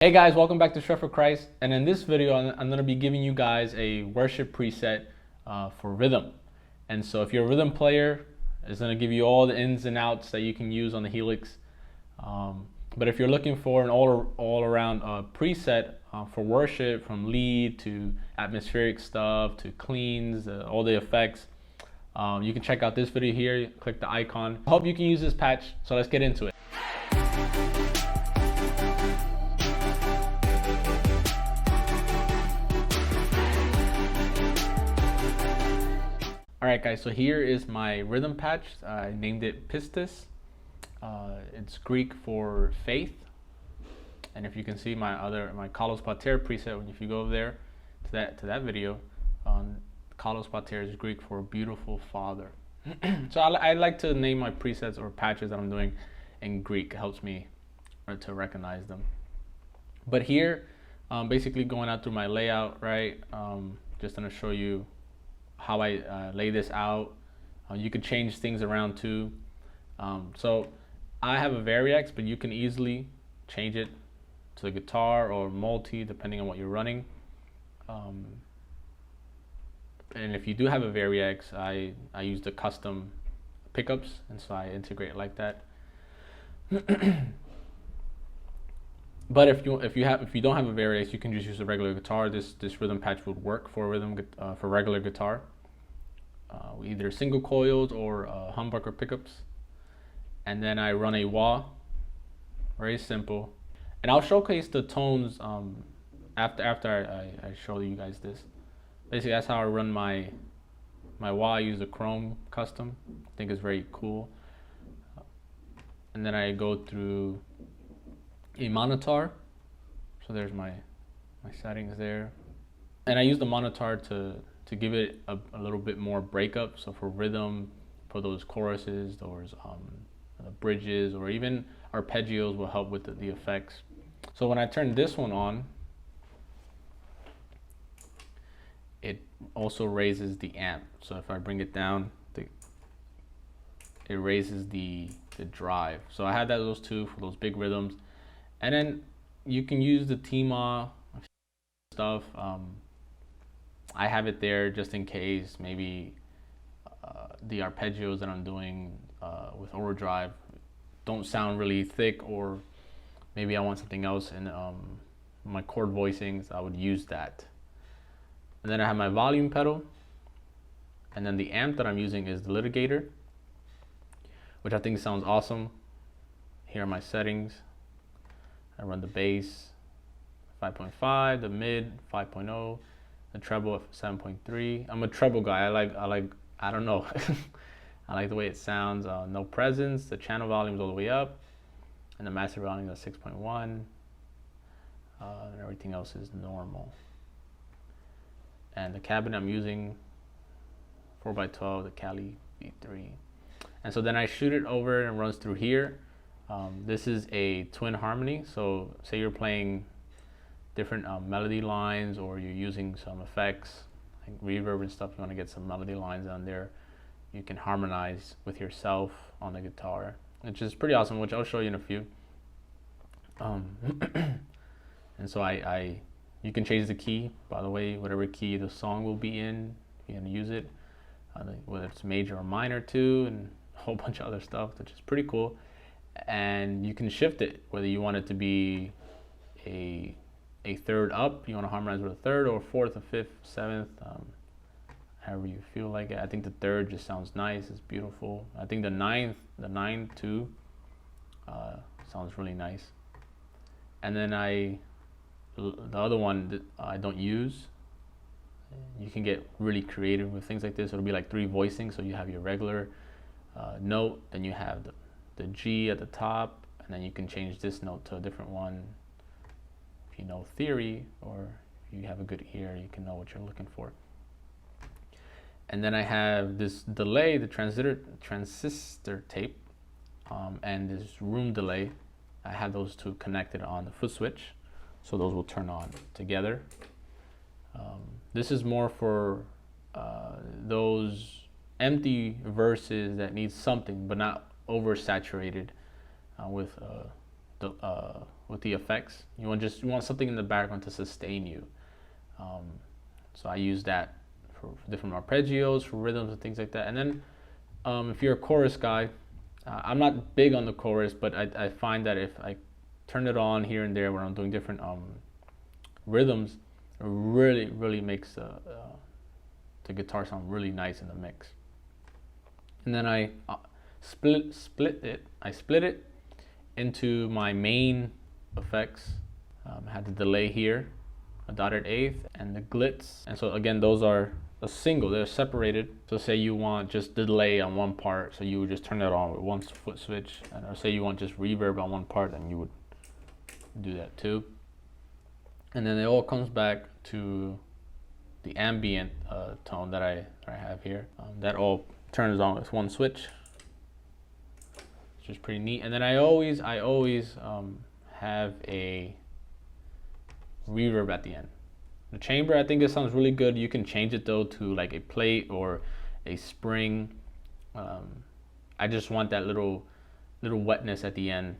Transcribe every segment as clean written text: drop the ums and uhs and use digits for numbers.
Hey guys, welcome back to Strut for Christ. And in this video, I'm going to be giving you guys a worship preset for rhythm. And so if you're a rhythm player, it's going to give you all the ins and outs that you can use on the Helix. But if you're looking for an all-around preset for worship, from lead to atmospheric stuff to cleans, all the effects, you can check out this video here. Click the icon. I hope you can use this patch. So let's get into it. Alright guys, so here is my rhythm patch. I named it Pistis. It's Greek for faith. And if you can see my Kalos Pater preset, if you go there to that video, Kalos Pater is Greek for beautiful father. So I like to name my presets or patches that I'm doing in Greek. It helps me to recognize them. But here, basically going out through my layout, right? Just gonna show you how I lay this out. You can change things around too. So I have a Variax, but you can easily change it to the guitar or multi, depending on what you're running. And if you do have a Variax, I use the custom pickups, and so I integrate it like that. But if you don't have a Variax, you can just use a regular guitar. This rhythm patch would work for regular guitar, either single coils or humbucker pickups. And then I run a wah, very simple. And I'll showcase the tones after I show you guys this. Basically, that's how I run my wah. I use a Chrome custom. I think it's very cool. And then I go through a monitor. So there's my settings there, and I use the monitor to give it a little bit more breakup. So for rhythm, for those choruses, those bridges, or even arpeggios will help with the effects. So when I turn this one on, it also raises the amp. So if I bring it down, it raises the drive. So I had those two for those big rhythms. And then you can use the TMA stuff. I have it there just in case maybe the arpeggios that I'm doing with overdrive don't sound really thick, or maybe I want something else in my chord voicings. I would use that. And then I have my volume pedal. And then the amp that I'm using is the litigator, which I think sounds awesome. Here are my settings. I run the bass 5.5, the mid 5.0, the treble at 7.3. I'm a treble guy. I don't know. I like the way it sounds. No presence. The channel volume's all the way up, and the master volume is 6.1. And everything else is normal. And the cabinet I'm using 4x12, the Cali V3. And so then I shoot it over and runs through here. This is a twin harmony. So say you're playing different melody lines, or you're using some effects like reverb and stuff. You want to get some melody lines on there. You can harmonize with yourself on the guitar, which is pretty awesome, which I'll show you in a few. And so you can change the key, by the way, whatever key the song will be in, if you're going to use it, whether it's major or minor too, and a whole bunch of other stuff, which is pretty cool. And you can shift it, whether you want it to be a third up, you want to harmonize with a third, or fourth, a fifth, seventh, however you feel like it. I think the third just sounds nice, it's beautiful. I think the ninth too, sounds really nice. And then the other one that I don't use, you can get really creative with things like this. It'll be like 3 voicings. So you have your regular note, then you have the G at the top, and then you can change this note to a different one. If you know theory, or if you have a good ear, you can know what you're looking for. And then I have this delay, the transistor tape, and this room delay. I have those two connected on the foot switch, so those will turn on together. This is more for those empty verses that need something, but not oversaturated with with the effects. You want something in the background to sustain you. So I use that for different arpeggios, for rhythms and things like that. And then if you're a chorus guy, I'm not big on the chorus, but I find that if I turn it on here and there when I'm doing different rhythms, it really makes the guitar sound really nice in the mix. And then I split it into my main effects. I had the delay here, a dotted eighth, and the glitz. And so again, those are a single, they're separated. So say you want just delay on one part, so you would just turn that on with one foot switch. And or say you want just reverb on one part, then you would do that too. And then it all comes back to the ambient tone that I have here. That all turns on with one switch, which is pretty neat. And then I always have a reverb at the end. The chamber, I think it sounds really good. You can change it though to like a plate or a spring. I just want that little wetness at the end,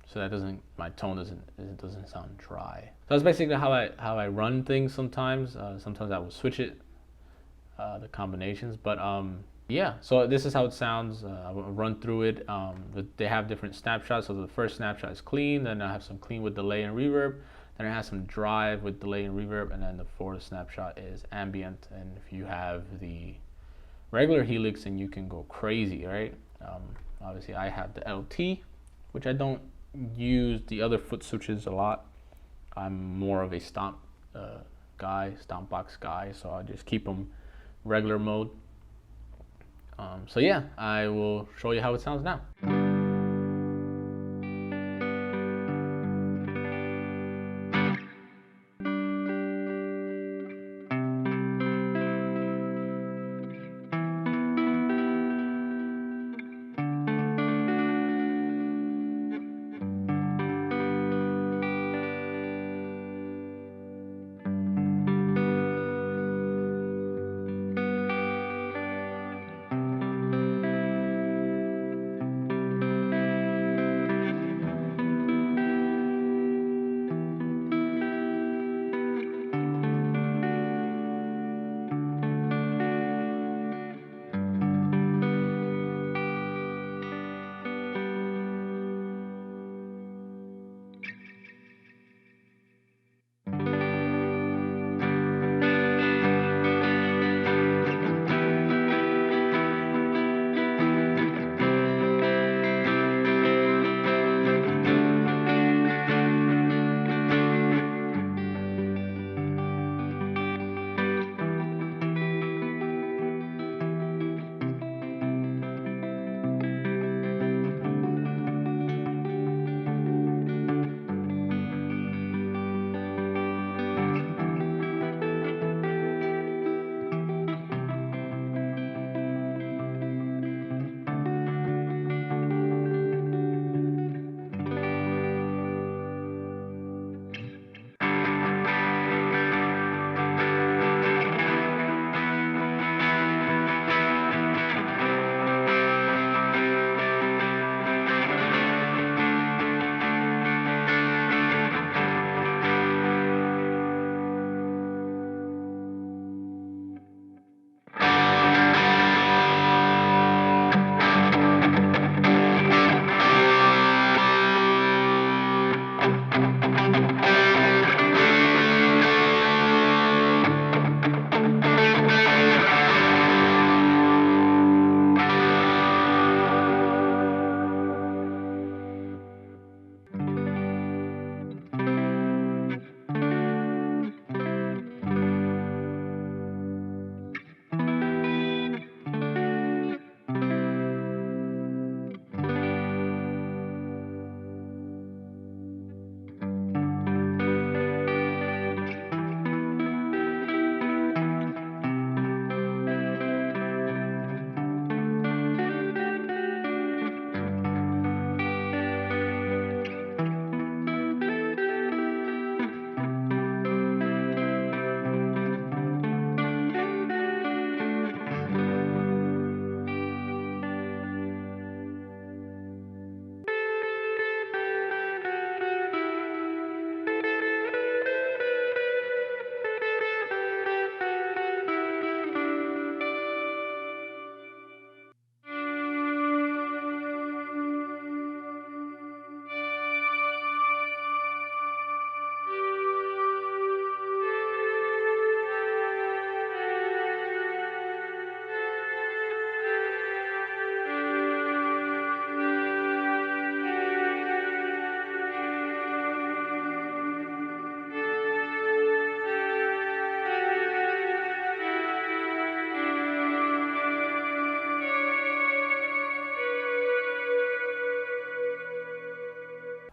so that my tone doesn't sound dry. So that's basically how I run things sometimes. Sometimes I will switch it, the combinations, but yeah. So this is how it sounds. I will run through it. They have different snapshots. So the first snapshot is clean. Then I have some clean with delay and reverb. Then it has some drive with delay and reverb, and then the fourth snapshot is ambient. And if you have the regular Helix, then you can go crazy, right? Obviously, I have the LT, which I don't use the other foot switches a lot. I'm more of a stomp box guy, so I just keep them regular mode. So yeah, I will show you how it sounds now.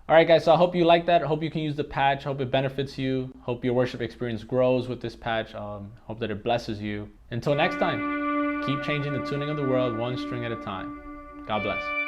All right, guys, so I hope you like that. I hope you can use the patch. Hope it benefits you. Hope your worship experience grows with this patch. Hope that it blesses you. Until next time, keep changing the tuning of the world one string at a time. God bless.